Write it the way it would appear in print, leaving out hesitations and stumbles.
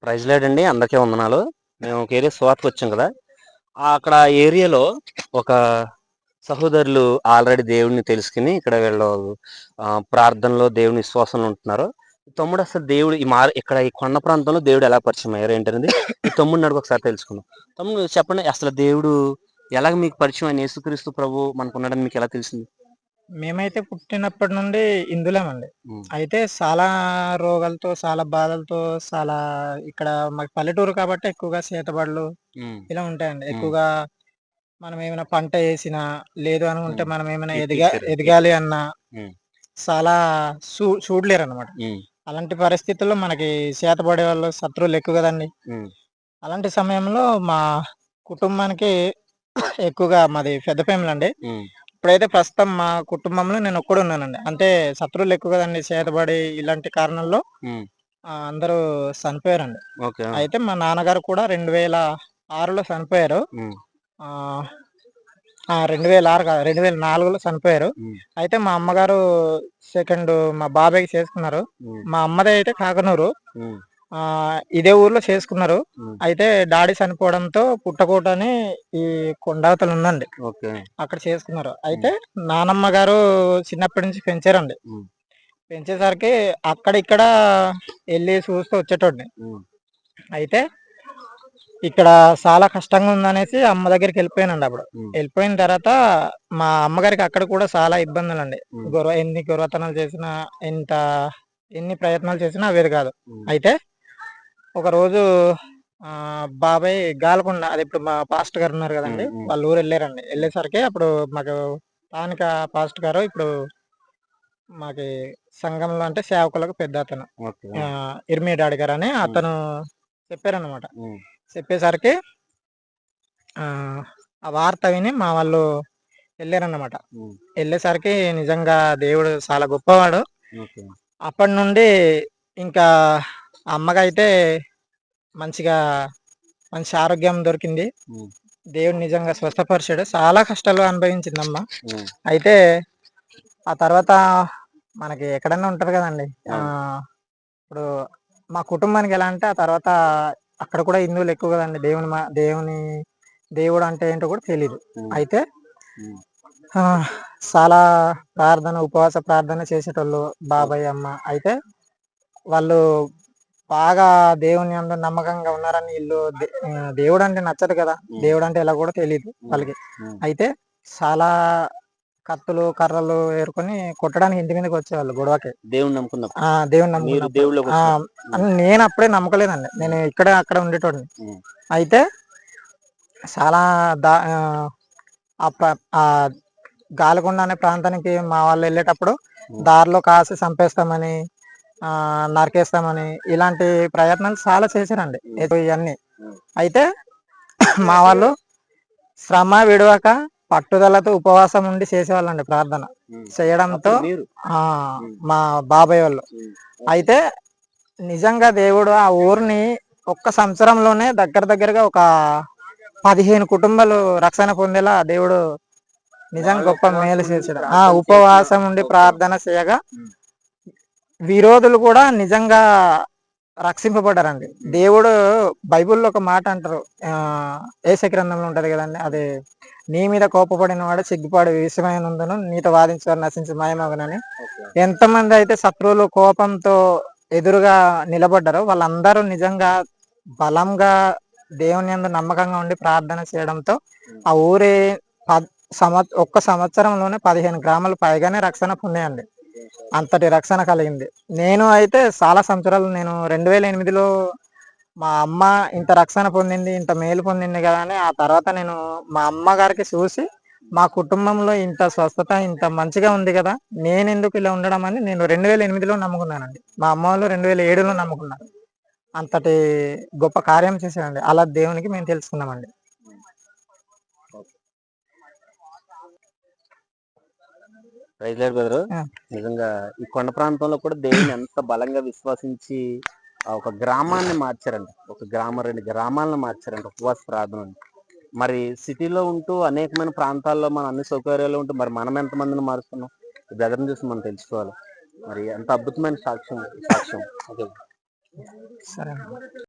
Praise lord అండి. అందరికీ వందనాలు. మేము ఒక ఏరియా స్వాత్‌కొచ్చాం కదా! అక్కడ ఆ ఏరియాలో ఒక సహోదరులు ఆల్రెడీ దేవుడిని తెలుసుకొని ఇక్కడ వీళ్ళు ప్రార్థనలో దేవుని విశ్వాసంలో ఉంటున్నారు. తమ్ముడు అసలు దేవుడు ఇక్కడ ఈ కొండ ప్రాంతంలో దేవుడు ఎలా పరిచయం అయ్యారు ఏంటనేది ఈ తమ్ముడిని అడిగి ఒకసారి తెలుసుకుందాం. తమ్ముడు చెప్పండి అసలు దేవుడు ఎలాగ మీకు పరిచయం ఆయన యేసుక్రీస్తు ప్రభువు మనకున్నాడని మీకు ఎలా తెలిసింది? మేమైతే పుట్టినప్పటి నుండి హిందువులమండి. హ్మ్. అయితే చాలా రోగాలతో, చాలా బాధలతో, చాలా ఇక్కడ మాకు పల్లెటూరు కాబట్టి ఎక్కువగా చేతబడులు హ్మ్. ఇలా ఉంటాయండి. హ్మ్. ఎక్కువగా మనం ఏమైనా పంట ఏసినా, లేదు అనుకుంటే హ్మ్. మనం ఏమైనా ఇచ్చారు. ఎదగాలి అన్నా హ్మ్. చాలా చూడలేరనమాట. హ్మ్. అలాంటి పరిస్థితుల్లో మనకి చేతబడేవాళ్ళు శత్రువులు ఎక్కువ గదండీ! హ్మ్. అలాంటి సమయంలో మా కుటుంబానికి ఎక్కువగా మాది పెద్ద ఫ్యామిలీ అండి. హ్మ్. ఇప్పుడైతే ప్రస్తుతం మా కుటుంబంలో నేనొక్కడున్నానండి. అంటే శత్రువులు ఎక్కువ గదండీ! చేతబడి ఇలాంటి కారణాల్లో హ్మ్. అందరూ చనిపోయారండి. ఓకే. ఆ! అయితే మా నాన్నగారు కూడా 2006లో చనిపోయారు. హ్మ్. ఆహ్, ఆ! 2006 కాదు 2004లో చనిపోయారు. హ్మ్. అయితే మా అమ్మగారు సెకండు మా బాబాయికి చేసుకున్నారు. హ్మ్. మా అమ్మది అయితే కాకనూరు. హ్మ్. ఇదే ఊర్లో చేసుకున్నారు. హ్మ్. అయితే డాడీ చనిపోవడంతో పుట్టకోట అని ఈ కొండావతల ఉందండి. ఓకే. అక్కడ చేసుకున్నారు. హ్మ్. అయితే నానమ్మ గారు చిన్నప్పటి నుంచి పెంచారండి. హ్మ్. పెంచేసరికి అక్కడ ఇక్కడ ఎళ్లి చూస్తూ వచ్చేటోడిని. హ్మ్. అయితే ఇక్కడ చాలా కష్టంగా ఉందనేసి అమ్మ దగ్గరికెళ్ళిపోయానండి అప్పుడు. హ్మ్. ఎళ్ళిపోయిన తర్వాత మా అమ్మగారికి అక్కడ కూడా చాలా ఇబ్బందులండి. హ్మ్. ఎన్ని గొర్రెతనాలు చేసినా, ఎన్ని ప్రయత్నాలు చేసినా అవ్వేది కాదు. హ్మ్. అయితే ఒకరోజు బాబాయ్ గాలకొండ అది ఇప్పుడు మా పాస్టర్ గారు ఉన్నారు హ్మ్. గదండీ! హ్మ్. వాళ్ళ ఊరెళ్లారండి. ఎళ్ళేసరికి అప్పుడు మాకు స్థానిక పాస్టర్ గారు ఇప్పుడు మాకి సంఘంలో అంటే సేవకులకు పెద్దతను. ఓకే. ఆ! ఇర్మి డాడి గారని హ్మ్. అతను చెప్పారనమాట. హ్మ్. చెప్పేసరికి ఆహ్, ఆ వార్త విని మా వాళ్ళు ఎళ్లారన్నమాట. హ్మ్. ఎళ్ళేసరికి నిజంగా దేవుడు చాలా గొప్పవాడు. ఓకే. అప్పటినుండి ఇంకా అమ్మకైతే మంచిగా మంచి ఆరోగ్యం దొరికింది. హ్మ్. దేవుడు నిజంగా స్వస్థపరిచాడు. చాలా కష్టాలు అనుభవించిందమ్మ. హ్మ్. అయితే ఆ తర్వాత మనకి ఎక్కడన్నా ఉంటది గదండీ! అవును. ఇప్పుడు మా కుటుంబానికి ఎలా అంటే ఆ తర్వాత అక్కడ కూడా హిందువులు ఎక్కువ గదండీ! దేవుడు అంటే ఏంటో కూడా తెలీదు. హ్మ్. అయితే హ్మ్. ఆహ్, చాలా ప్రార్థన, ఉపవాస ప్రార్థన చేసేటోళ్ళు ఓకే. బాబాయ్, అమ్మ. అయితే వాళ్ళు బాగా దేవుని యందు నమ్మకంగా ఉన్నారని దేవుడంటే నచ్చదు కదా! హ్మ్. దేవుడంటే ఎలా కూడా తెలీదు హ్మ్. వాళ్ళకి. హ్మ్. అయితే చాలా కత్తులు, కర్రలు ఏరుకొని కొట్టడానికి ఇంటి మీదకొచ్చేవాళ్ళు గొడవకి. దేవుడిని నమ్ముకున్నప్పుడు. దేవుడిని మీరు నమ్ముకున్నప్పుడు. దేవుడిలోకొచ్చినప్పుడు. హ్మ్. నేనప్పుడే నమ్మకలేదండి. నేను హ్మ్. ఇక్కడ, అక్కడ ఉండేటోడిని. హ్మ్. అయితే చాలా దా ఆహ్, ఆ ప్ర ఆహ్, గాలికొండ అనే ప్రాంతానికి మా వాళ్ళెళ్ళేటప్పుడు హ్మ్. దారిలో కాసి చంపేస్తామని, నరికేస్తామని ఇలాంటి ప్రయత్నాలు చాలా చేశారండి. హ్మ్. ఇయన్నీ. హ్మ్. అయితే మా వాళ్ళు శ్రమ విడవక పట్టుదలతో ఉపవాసం ఉండి చేసేవాళ్ళండి ప్రార్థన. హ్మ్. చేయడంతో అప్పుడు మీరు. ఆ! హ్మ్. మా బాబాయ్ వాళ్ళు. హ్మ్. ఓకే. అయితే నిజంగా దేవుడు ఆ ఊరిని ఒక్క సంవత్సరంలోనే దగ్గరగా ఒక 15 కుటుంబాలు రక్షణ పొందేలా దేవుడు నిజంగా వాళ్ళు గొప్ప మేలు ఉపవాసం ఉండి చేసాడు. ప్రార్థన చేసిన ఉపవాసం ఉండి ఓకే. ప్రార్థన చేయగా హ్మ్. విరోధులు కూడా నిజంగా రక్షింపబడ్డారండి. హ్మ్. దేవుడు బైబిల్‌లో ఒక మాట అంటారు. యేసయ్య గ్రంథంలో ఉంటది గదండీ! అది నీ మీద కోపపడినవాడు సిగ్గుపాడు విషయమైనందును నీతో వాదించేవాడు నశించి మాయమగునని. ఓకే. ఎంతమంది అయితే శత్రువులు కోపంతో ఎదురుగా నిలబడ్డారో వాళ్ళందరూ నిజంగా బలంగా దేవుని యందు నమ్మకంగా ఉండి ప్రార్థన చేయడంతో హ్మ్. ఆ ఊరి పద్ ఒక్క సంవత్సరంలోనే 15 గ్రామాలు పైగానే రక్షణ పొందాయండి. అంతటి రక్షణ కలిగింది. నేను అయితే చాలా సంవత్సరాలు నేను 2008లో మా అమ్మ ఇంత రక్షణ పొందింది, ఇంత మేలు పొందింది గదా! అని ఆ తర్వాత నేను మా అమ్మగారికి చూసి, మా కుటుంబంలో ఇంత స్వస్థత, ఇంత మంచిగా ఉంది గదా! నేనెందుకు ఇలా ఉండడం అని నేను 2008లో నమ్ముకున్నానండి. మా అమ్మ వాళ్ళు 2007లో నమ్ముకున్నారు. అంతటి గొప్ప కార్యం చేశాడండి. అలా దేవునికి మేము తెలుసుకున్నామండి. ఓకే. Praise Lord brother. ఆ! నిజంగా ఈ కొండ ప్రాంతంలో కూడా దేవుడిని ఎంత బలంగా విశ్వసించి ఒక గ్రామాన్ని మార్చారంట. ఒక గ్రామం, 2 గ్రామాలను మార్చారంట ఉపవాస ప్రార్థనని. మరి సిటీలో ఉంటూ అనేకమైన ప్రాంతాల్లో మనం అన్ని సౌకర్యాలు ఉంటూ మరి మనం ఎంతమందిని మారుస్తున్నాం? ఈ బ్రదర్‌ని చూసి మనం తెలుసుకోవాలి. మరి ఎంత అద్భుతమైన సాక్ష్యం సాక్ష్యం. ఓకే. సరే అండి.